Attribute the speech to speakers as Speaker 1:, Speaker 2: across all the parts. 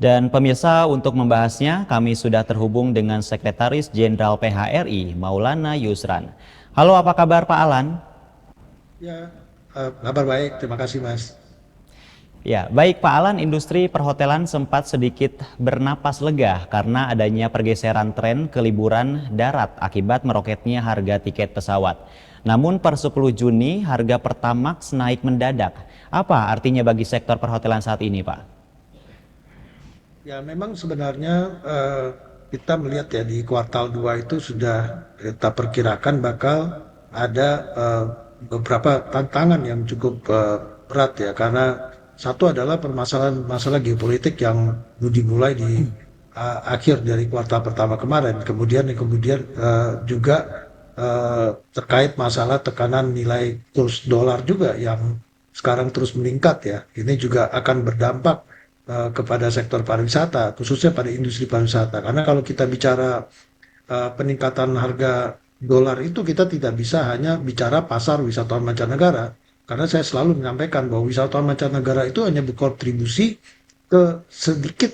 Speaker 1: Dan pemirsa, untuk membahasnya, kami sudah terhubung dengan Sekretaris Jenderal PHRI, Maulana Yusran. Halo, apa kabar Pak Alan?
Speaker 2: Ya, kabar baik. Terima kasih, Mas.
Speaker 1: Ya, baik Pak Alan, industri perhotelan sempat sedikit bernapas lega karena adanya pergeseran tren ke liburan darat akibat meroketnya harga tiket pesawat. Namun per 10 Juni harga Pertamax naik mendadak. Apa artinya bagi sektor perhotelan saat ini, Pak?
Speaker 2: Ya, memang sebenarnya kita melihat ya di kuartal 2 itu sudah kita perkirakan bakal ada beberapa tantangan yang cukup berat ya, karena satu adalah permasalahan masalah geopolitik yang dimulai di akhir dari kuartal pertama kemarin. Kemudian juga terkait masalah tekanan nilai kurs dolar juga yang sekarang terus meningkat ya. Ini juga akan berdampak kepada sektor pariwisata, khususnya pada industri pariwisata. Karena kalau kita bicara peningkatan harga dolar itu, kita tidak bisa hanya bicara pasar wisatawan mancanegara. Karena saya selalu menyampaikan bahwa wisatawan mancanegara itu hanya berkontribusi ke sedikit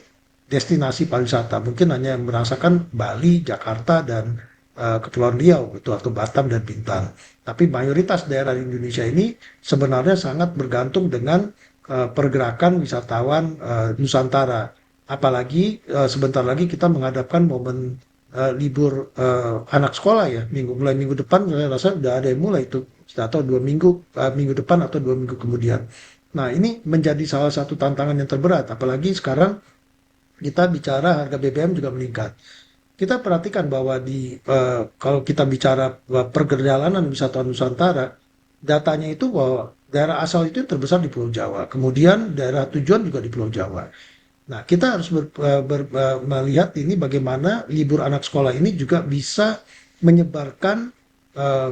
Speaker 2: destinasi pariwisata. Mungkin hanya yang merasakan Bali, Jakarta, dan Kepulauan Riau gitu, atau Batam dan Bintan. Tapi mayoritas daerah di Indonesia ini sebenarnya sangat bergantung dengan pergerakan wisatawan Nusantara. Apalagi sebentar lagi kita menghadapkan momen libur anak sekolah ya, mulai minggu depan saya rasa sudah ada yang mulai itu, atau 2 minggu, minggu depan atau 2 minggu kemudian. Nah, ini menjadi salah satu tantangan yang terberat, apalagi sekarang kita bicara harga BBM juga meningkat. Kita perhatikan bahwa kalau kita bicara perjalanan wisatawan Nusantara, datanya itu bahwa daerah asal itu yang terbesar di Pulau Jawa, kemudian daerah tujuan juga di Pulau Jawa. Nah, kita harus melihat ini bagaimana libur anak sekolah ini juga bisa menyebarkan eh,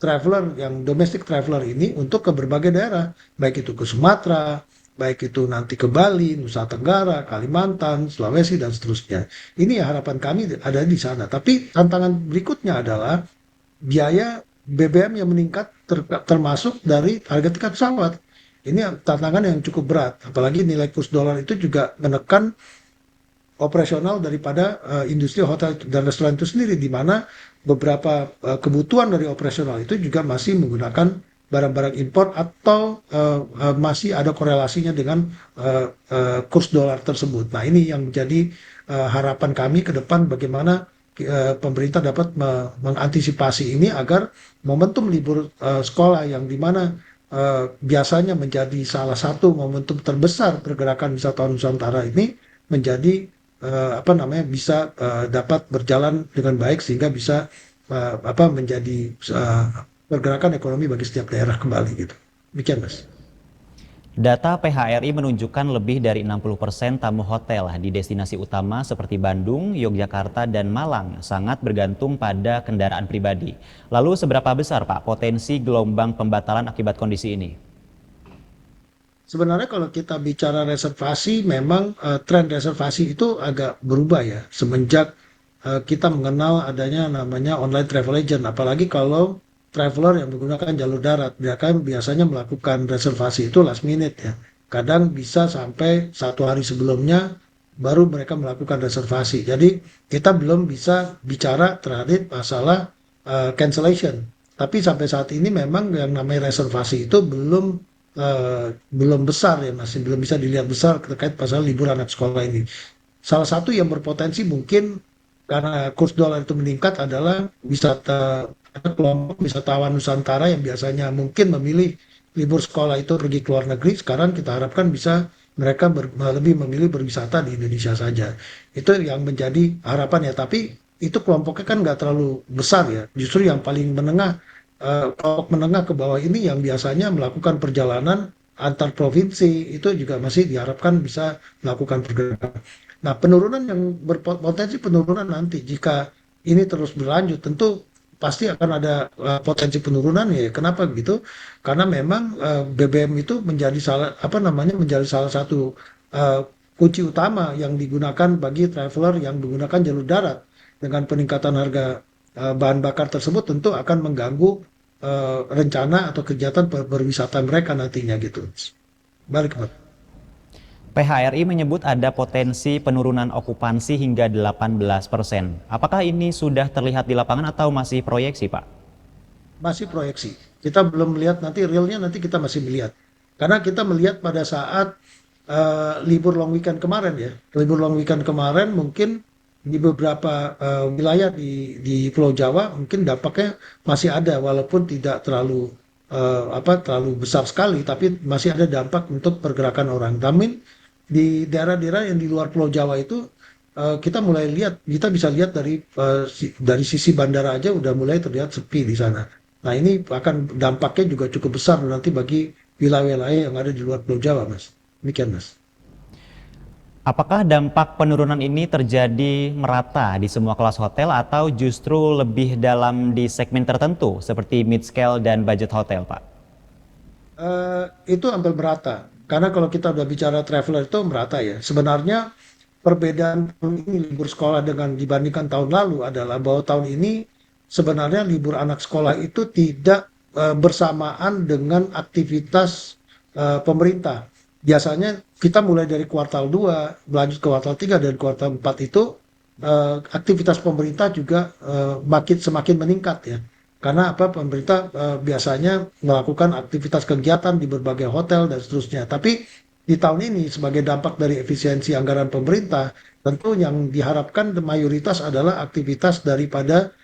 Speaker 2: traveler yang domestic traveler ini untuk ke berbagai daerah, baik itu ke Sumatera, baik itu nanti ke Bali, Nusa Tenggara, Kalimantan, Sulawesi, dan seterusnya. Ini harapan kami ada di sana. Tapi tantangan berikutnya adalah biaya BBM yang meningkat, termasuk dari harga tiket pesawat. Ini tantangan yang cukup berat, apalagi nilai kurs dolar itu juga menekan operasional daripada industri hotel dan restoran itu sendiri, di mana beberapa kebutuhan dari operasional itu juga masih menggunakan barang-barang impor atau masih ada korelasinya dengan kurs dolar tersebut. Nah, ini yang menjadi harapan kami ke depan, bagaimana pemerintah dapat mengantisipasi ini agar momentum libur sekolah yang dimana biasanya menjadi salah satu momentum terbesar pergerakan wisatawan Nusantara ini menjadi apa namanya, bisa dapat berjalan dengan baik, sehingga bisa apa menjadi uh, pergerakan ekonomi bagi setiap daerah kembali gitu. Demikian, Mas.
Speaker 1: Data PHRI menunjukkan lebih dari 60% tamu hotel di destinasi utama seperti Bandung, Yogyakarta, dan Malang sangat bergantung pada kendaraan pribadi. Lalu seberapa besar Pak potensi gelombang pembatalan akibat kondisi ini?
Speaker 2: Sebenarnya kalau kita bicara reservasi, memang tren reservasi itu agak berubah ya semenjak kita mengenal adanya namanya online travel agent. Apalagi kalau traveler yang menggunakan jalur darat, mereka biasanya melakukan reservasi itu last minute ya. Kadang bisa sampai 1 hari sebelumnya baru mereka melakukan reservasi. Jadi kita belum bisa bicara terhadap masalah cancellation. Tapi sampai saat ini memang yang namanya reservasi itu belum besar ya, masih belum bisa dilihat besar terkait pasal libur anak sekolah ini. Salah satu yang berpotensi mungkin karena kurs dolar itu meningkat adalah kelompok wisatawan Nusantara yang biasanya mungkin memilih libur sekolah itu pergi ke luar negeri. Sekarang kita harapkan bisa mereka lebih memilih berwisata di Indonesia saja. Itu yang menjadi harapan ya. Tapi itu kelompoknya kan nggak terlalu besar ya. Justru yang paling menengah, kelompok menengah ke bawah ini yang biasanya melakukan perjalanan antar provinsi itu juga masih diharapkan bisa melakukan pergerakan. Nah, penurunan yang berpotensi penurunan nanti jika ini terus berlanjut, tentu pasti akan ada potensi penurunan ya. Kenapa gitu? Karena memang BBM itu menjadi menjadi salah satu uh, kunci utama yang digunakan bagi traveler yang menggunakan jalur darat. Dengan peningkatan harga bahan bakar tersebut tentu akan mengganggu rencana atau kegiatan berwisata mereka nantinya gitu. Balik, Pak.
Speaker 1: PHRI menyebut ada potensi penurunan okupansi hingga 18%. Apakah ini sudah terlihat di lapangan atau masih proyeksi, Pak?
Speaker 2: Masih proyeksi. Kita belum melihat nanti realnya, nanti kita masih melihat. Karena kita melihat pada saat libur long weekend kemarin ya. Libur long weekend kemarin mungkin di beberapa wilayah di Pulau Jawa mungkin dampaknya masih ada walaupun tidak terlalu terlalu besar sekali, tapi masih ada dampak untuk pergerakan orang. Namun di daerah-daerah yang di luar Pulau Jawa itu kita mulai lihat, kita bisa lihat dari sisi bandara aja udah mulai terlihat sepi di sana. Nah, ini akan dampaknya juga cukup besar nanti bagi wilayah-wilayah yang ada di luar Pulau Jawa, Mas. Demikian, Mas.
Speaker 1: Apakah dampak penurunan ini terjadi merata di semua kelas hotel atau justru lebih dalam di segmen tertentu seperti mid-scale dan budget hotel, Pak?
Speaker 2: Itu hampir merata. Karena kalau kita udah bicara traveler itu merata ya. Sebenarnya perbedaan tahun ini libur sekolah dengan dibandingkan tahun lalu adalah bahwa tahun ini sebenarnya libur anak sekolah itu tidak bersamaan dengan aktivitas pemerintah. Biasanya kita mulai dari kuartal 2, berlanjut ke kuartal 3 dan kuartal 4 itu aktivitas pemerintah juga semakin meningkat ya. Karena apa pemerintah biasanya melakukan aktivitas kegiatan di berbagai hotel dan seterusnya. Tapi di tahun ini sebagai dampak dari efisiensi anggaran pemerintah, tentu yang diharapkan mayoritas adalah aktivitas daripada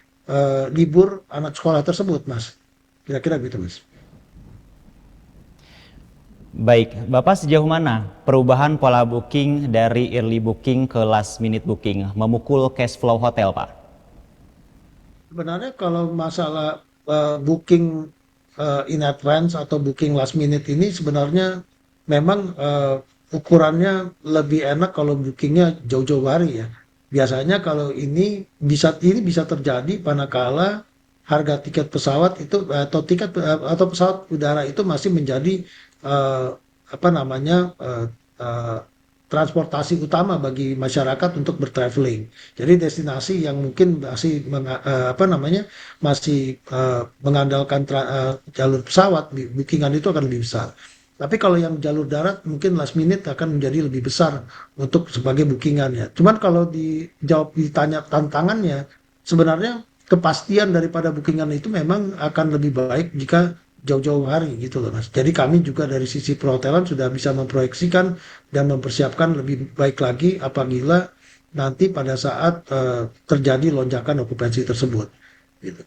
Speaker 2: libur anak sekolah tersebut, Mas. Kira-kira gitu, Mas.
Speaker 1: Baik, Bapak sejauh mana perubahan pola booking dari early booking ke last minute booking memukul cash flow hotel, Pak?
Speaker 2: Sebenarnya kalau masalah booking in advance atau booking last minute ini sebenarnya memang ukurannya lebih enak kalau bookingnya jauh-jauh hari ya. Biasanya kalau ini bisa terjadi manakala harga tiket pesawat itu atau atau pesawat udara itu masih menjadi eh, apa namanya transportasi utama bagi masyarakat untuk bertraveling. Jadi destinasi yang mungkin masih mengandalkan jalur pesawat, bookingan itu akan lebih besar. Tapi kalau yang jalur darat mungkin last minute akan menjadi lebih besar untuk sebagai bookingannya. Cuman kalau ditanya tantangannya, sebenarnya kepastian daripada bookingan itu memang akan lebih baik jika jauh-jauh hari gitu loh Mas. Jadi kami juga dari sisi perhotelan sudah bisa memproyeksikan dan mempersiapkan lebih baik lagi apabila nanti pada saat terjadi lonjakan okupansi tersebut. Gitu.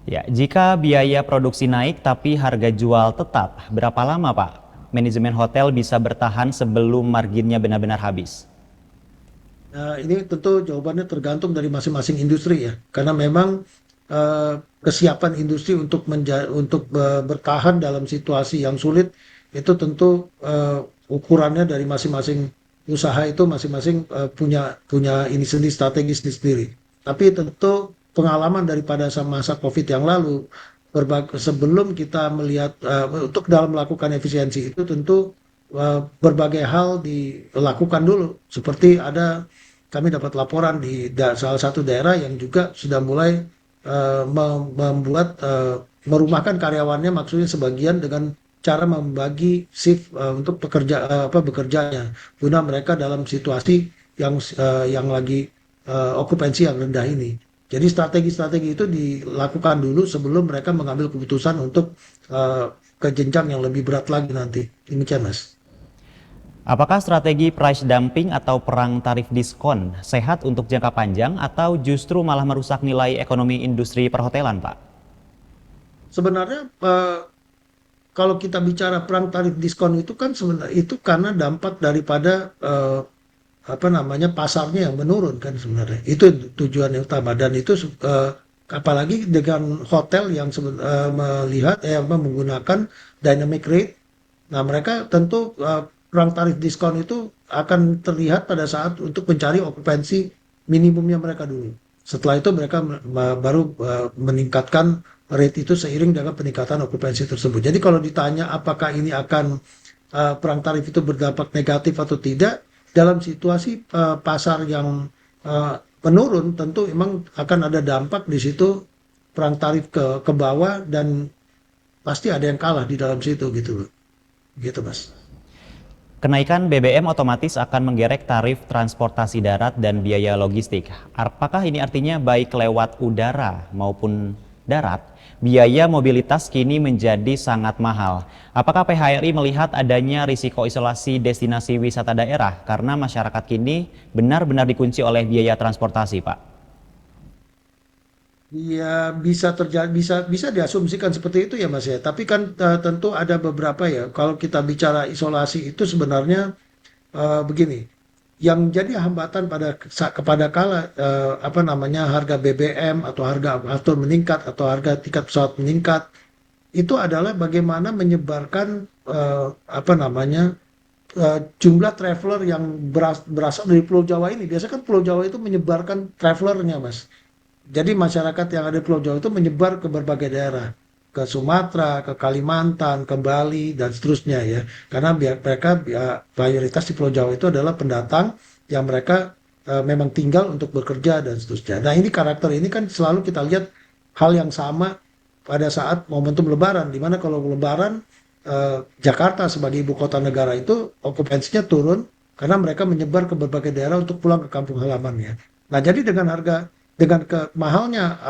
Speaker 1: Ya, jika biaya produksi naik tapi harga jual tetap, berapa lama, Pak, manajemen hotel bisa bertahan sebelum marginnya benar-benar habis?
Speaker 2: Nah, ini tentu jawabannya tergantung dari masing-masing industri ya, karena memang kesiapan industri untuk bertahan dalam situasi yang sulit itu tentu ukurannya dari masing-masing usaha itu masing-masing punya punya ini sendiri strategis sendiri. Tapi tentu pengalaman daripada masa COVID yang lalu, sebelum kita melihat untuk dalam melakukan efisiensi itu tentu berbagai hal dilakukan dulu. Seperti kami dapat laporan di salah satu daerah yang juga sudah mulai merumahkan karyawannya, maksudnya sebagian dengan cara membagi shift untuk bekerjanya, guna mereka dalam situasi yang lagi okupansi yang rendah ini. Jadi strategi-strategi itu dilakukan dulu sebelum mereka mengambil keputusan untuk ke jenjang yang lebih berat lagi nanti. Demikian, Mas.
Speaker 1: Apakah strategi price dumping atau perang tarif diskon sehat untuk jangka panjang atau justru malah merusak nilai ekonomi industri perhotelan, Pak?
Speaker 2: Sebenarnya kalau kita bicara perang tarif diskon itu kan sebenarnya itu karena dampak daripada pasarnya yang menurun kan sebenarnya. Itu tujuan yang utama dan itu apalagi dengan hotel yang menggunakan dynamic rate. Nah, mereka tentu perang tarif diskon itu akan terlihat pada saat untuk mencari okupansi minimumnya mereka dulu. Setelah itu mereka baru meningkatkan rate itu seiring dengan peningkatan okupansi tersebut. Jadi kalau ditanya apakah ini akan perang tarif itu berdampak negatif atau tidak, dalam situasi pasar yang menurun, tentu memang akan ada dampak di situ perang tarif ke bawah dan pasti ada yang kalah di dalam situ gitu loh. Gitu, Mas.
Speaker 1: Kenaikan BBM otomatis akan menggerek tarif transportasi darat dan biaya logistik. Apakah ini artinya baik lewat udara maupun darat, biaya mobilitas kini menjadi sangat mahal? Apakah PHRI melihat adanya risiko isolasi destinasi wisata daerah karena masyarakat kini benar-benar dikunci oleh biaya transportasi, Pak?
Speaker 2: Ya bisa terjadi, bisa diasumsikan seperti itu ya Mas ya. Tapi kan tentu ada beberapa ya. Kalau kita bicara isolasi itu sebenarnya begini, yang jadi hambatan kepada kala apa namanya harga BBM atau harga aftur meningkat atau harga tiket pesawat meningkat itu adalah bagaimana menyebarkan apa namanya jumlah traveler yang berasal dari Pulau Jawa ini. Biasanya kan Pulau Jawa itu menyebarkan travelernya, Mas. Jadi masyarakat yang ada di Pulau Jawa itu menyebar ke berbagai daerah, ke Sumatera, ke Kalimantan, ke Bali, dan seterusnya ya. Karena mereka mayoritas di Pulau Jawa itu adalah pendatang yang mereka memang tinggal untuk bekerja dan seterusnya. Nah ini karakter ini kan selalu kita lihat hal yang sama pada saat momentum Lebaran, di mana kalau Lebaran Jakarta sebagai ibu kota negara itu okupansinya turun karena mereka menyebar ke berbagai daerah untuk pulang ke kampung halamannya. Nah jadi dengan mahalnya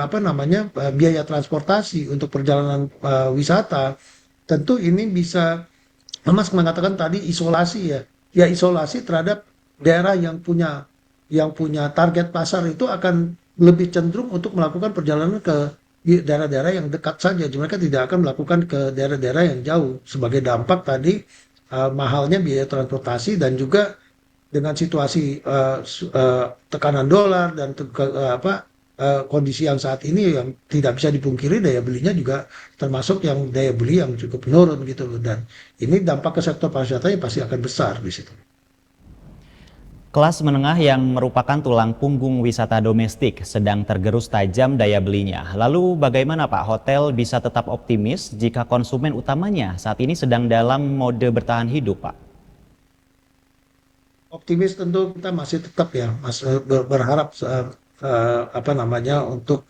Speaker 2: apa namanya biaya transportasi untuk perjalanan wisata, tentu ini bisa Mas mengatakan tadi isolasi ya, ya isolasi terhadap daerah yang punya target pasar itu akan lebih cenderung untuk melakukan perjalanan ke daerah-daerah yang dekat saja. Mereka tidak akan melakukan ke daerah-daerah yang jauh sebagai dampak tadi mahalnya biaya transportasi dan juga dengan situasi tekanan dolar dan kondisi yang saat ini yang tidak bisa dipungkiri daya belinya juga termasuk yang daya beli yang cukup menurun gitu loh dan ini dampak ke sektor pariwisata pasti akan besar di situ.
Speaker 1: Kelas menengah yang merupakan tulang punggung wisata domestik sedang tergerus tajam daya belinya. Lalu bagaimana Pak hotel bisa tetap optimis jika konsumen utamanya saat ini sedang dalam mode bertahan hidup, Pak?
Speaker 2: Optimis tentu kita masih tetap ya Mas berharap apa namanya untuk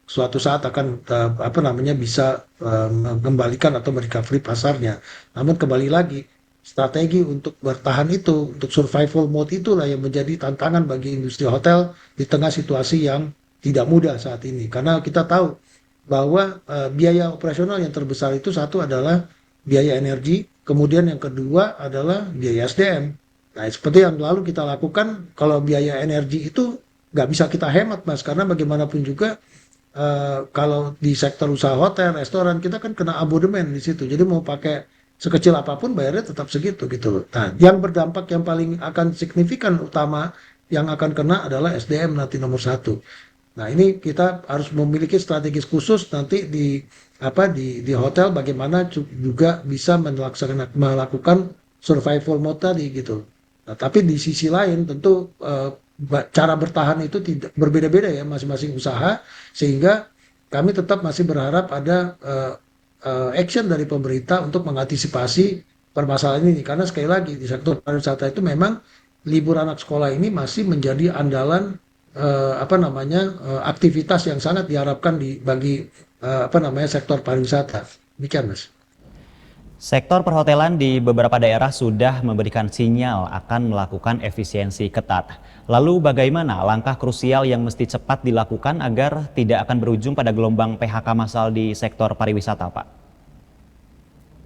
Speaker 2: suatu saat akan apa namanya bisa mengembalikan atau merecovery pasarnya. Namun kembali lagi strategi untuk bertahan itu untuk survival mode itulah yang menjadi tantangan bagi industri hotel di tengah situasi yang tidak mudah saat ini. Karena kita tahu bahwa biaya operasional yang terbesar itu satu adalah biaya energi, kemudian yang kedua adalah biaya SDM. Nah, seperti yang lalu kita lakukan, kalau biaya energi itu nggak bisa kita hemat, Mas, karena bagaimanapun juga kalau di sektor usaha hotel, restoran, kita kan kena abodemen di situ. Jadi mau pakai sekecil apapun bayarnya tetap segitu gitu loh. Nah, yang berdampak yang paling akan signifikan utama yang akan kena adalah SDM nanti nomor satu. Nah, ini kita harus memiliki strategis khusus nanti di hotel bagaimana juga bisa melakukan survival mode tadi gitu. Nah, tapi di sisi lain tentu cara bertahan itu tidak berbeda-beda ya masing-masing usaha sehingga kami tetap masih berharap ada action dari pemerintah untuk mengantisipasi permasalahan ini karena sekali lagi di sektor pariwisata itu memang libur anak sekolah ini masih menjadi andalan apa namanya aktivitas yang sangat diharapkan bagi apa namanya sektor pariwisata. Demikian Mas.
Speaker 1: Sektor perhotelan di beberapa daerah sudah memberikan sinyal akan melakukan efisiensi ketat. Lalu bagaimana langkah krusial yang mesti cepat dilakukan agar tidak akan berujung pada gelombang PHK massal di sektor pariwisata, Pak?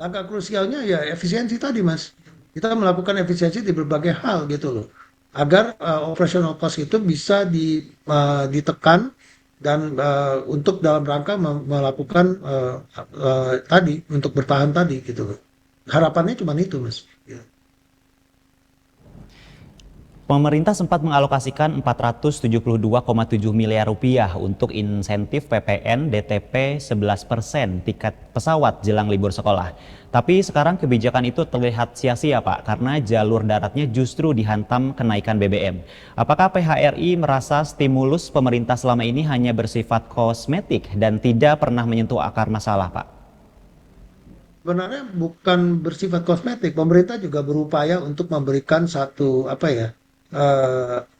Speaker 2: Langkah krusialnya ya efisiensi tadi Mas. Kita melakukan efisiensi di berbagai hal gitu loh. Agar operational cost itu bisa ditekan dan untuk dalam rangka melakukan tadi untuk bertahan tadi gitu loh. Harapannya cuma itu Mas. Ya.
Speaker 1: Pemerintah sempat mengalokasikan 472,7 miliar rupiah untuk insentif PPN DTP 11% tiket pesawat jelang libur sekolah. Tapi sekarang kebijakan itu terlihat sia-sia Pak, karena jalur daratnya justru dihantam kenaikan BBM. Apakah PHRI merasa stimulus pemerintah selama ini hanya bersifat kosmetik dan tidak pernah menyentuh akar masalah Pak?
Speaker 2: Sebenarnya bukan bersifat kosmetik, pemerintah juga berupaya untuk memberikan satu apa ya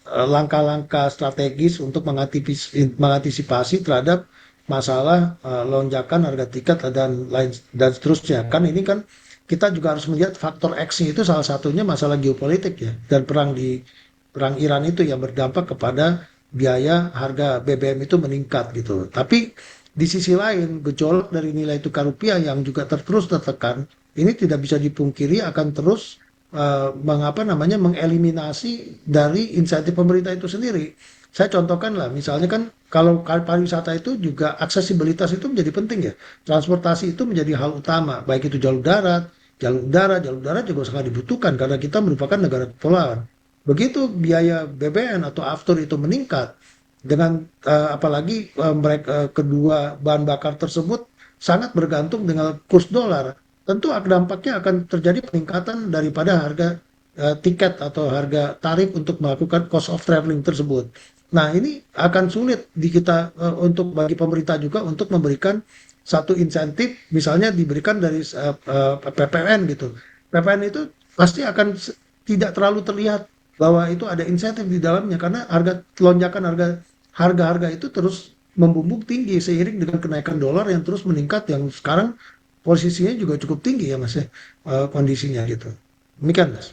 Speaker 2: langkah-langkah strategis untuk mengantisipasi terhadap masalah lonjakan harga tiket dan lain dan seterusnya. Kan ini kan kita juga harus melihat faktor X itu salah satunya masalah geopolitik ya, dan perang Iran itu yang berdampak kepada biaya harga BBM itu meningkat gitu. Tapi di sisi lain gejolak dari nilai tukar rupiah yang juga terus tertekan ini tidak bisa dipungkiri akan terus mengapa namanya mengeliminasi dari insentif pemerintah itu sendiri. Saya contohkan lah, misalnya kan kalau pariwisata itu juga aksesibilitas itu menjadi penting ya. Transportasi itu menjadi hal utama, baik itu jalur darat, jalur darat juga sangat dibutuhkan karena kita merupakan negara kepulauan. Begitu biaya BBM atau aftur itu meningkat, dengan apalagi mereka kedua bahan bakar tersebut sangat bergantung dengan kurs dolar, tentu dampaknya akan terjadi peningkatan daripada harga tiket atau harga tarif untuk melakukan cost of traveling tersebut. Nah, ini akan sulit di kita untuk bagi pemerintah juga untuk memberikan satu insentif, misalnya diberikan dari PPN gitu. PPN itu pasti akan tidak terlalu terlihat bahwa itu ada insentif di dalamnya karena lonjakan harga itu terus membumbung tinggi seiring dengan kenaikan dolar yang terus meningkat yang sekarang posisinya juga cukup tinggi ya Mas ya, kondisinya gitu. Demikian Mas.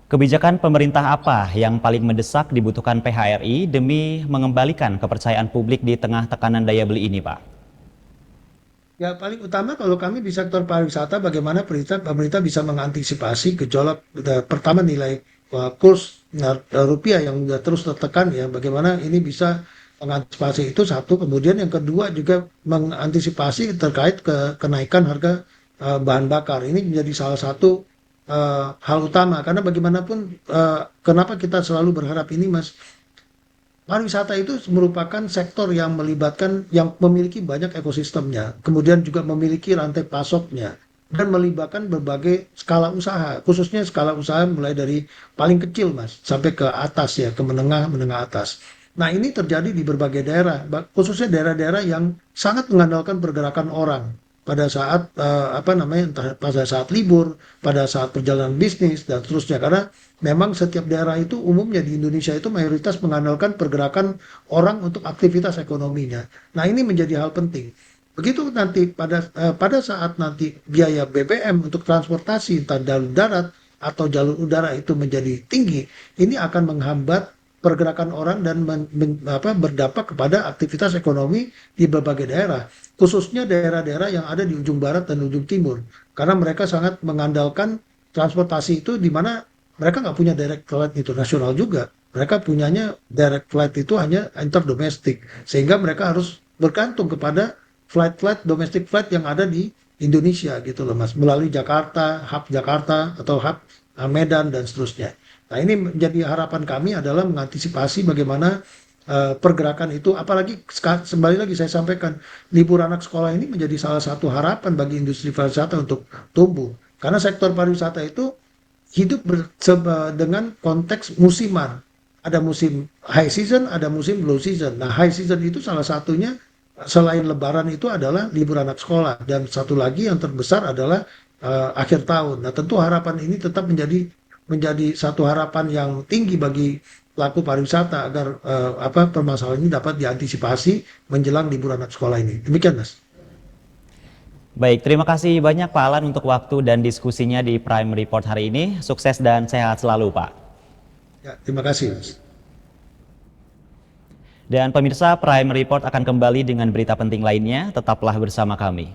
Speaker 1: Kebijakan pemerintah apa yang paling mendesak dibutuhkan PHRI demi mengembalikan kepercayaan publik di tengah tekanan daya beli ini, Pak?
Speaker 2: Ya paling utama kalau kami di sektor pariwisata bagaimana pemerintah bisa mengantisipasi gejolak pertama nilai kurs rupiah yang sudah terus tertekan ya, bagaimana ini bisa mengantisipasi itu satu, kemudian yang kedua juga mengantisipasi terkait kenaikan harga bahan bakar. Ini menjadi salah satu hal utama karena bagaimanapun kenapa kita selalu berharap ini Mas. Pariwisata itu merupakan sektor yang melibatkan yang memiliki banyak ekosistemnya, kemudian juga memiliki rantai pasoknya, dan melibatkan berbagai skala usaha, khususnya skala usaha mulai dari paling kecil mas, sampai ke atas ya, ke menengah atas. Nah ini terjadi di berbagai daerah, khususnya daerah-daerah yang sangat mengandalkan pergerakan orang pada saat apa namanya entah pada saat libur, pada saat perjalanan bisnis dan seterusnya karena memang setiap daerah itu umumnya di Indonesia itu mayoritas mengandalkan pergerakan orang untuk aktivitas ekonominya. Nah, ini menjadi hal penting. Begitu nanti pada saat nanti biaya BBM untuk transportasi entah jalur darat atau jalur udara itu menjadi tinggi, ini akan menghambat pergerakan orang dan berdampak kepada aktivitas ekonomi di berbagai daerah, khususnya daerah-daerah yang ada di ujung barat dan ujung timur, karena mereka sangat mengandalkan transportasi itu di mana mereka nggak punya direct flight internasional juga. Mereka punyanya direct flight itu hanya interdomestik, sehingga mereka harus bergantung kepada flight domestic flight yang ada di Indonesia gitu loh mas, melalui hub Jakarta atau hub Medan dan seterusnya. Nah ini menjadi harapan kami adalah mengantisipasi bagaimana pergerakan itu, apalagi kembali lagi saya sampaikan, libur anak sekolah ini menjadi salah satu harapan bagi industri pariwisata untuk tumbuh. Karena sektor pariwisata itu hidup dengan konteks musiman. Ada musim high season, ada musim low season. Nah high season itu salah satunya selain lebaran itu adalah libur anak sekolah. Dan satu lagi yang terbesar adalah akhir tahun. Nah tentu harapan ini tetap menjadi satu harapan yang tinggi bagi pelaku pariwisata agar permasalahan ini dapat diantisipasi menjelang libur anak sekolah ini. Demikian, Mas.
Speaker 1: Baik, terima kasih banyak Pak Alan untuk waktu dan diskusinya di Prime Report hari ini. Sukses dan sehat selalu, Pak.
Speaker 2: Ya, terima kasih, Mas.
Speaker 1: Dan pemirsa, Prime Report akan kembali dengan berita penting lainnya. Tetaplah bersama kami.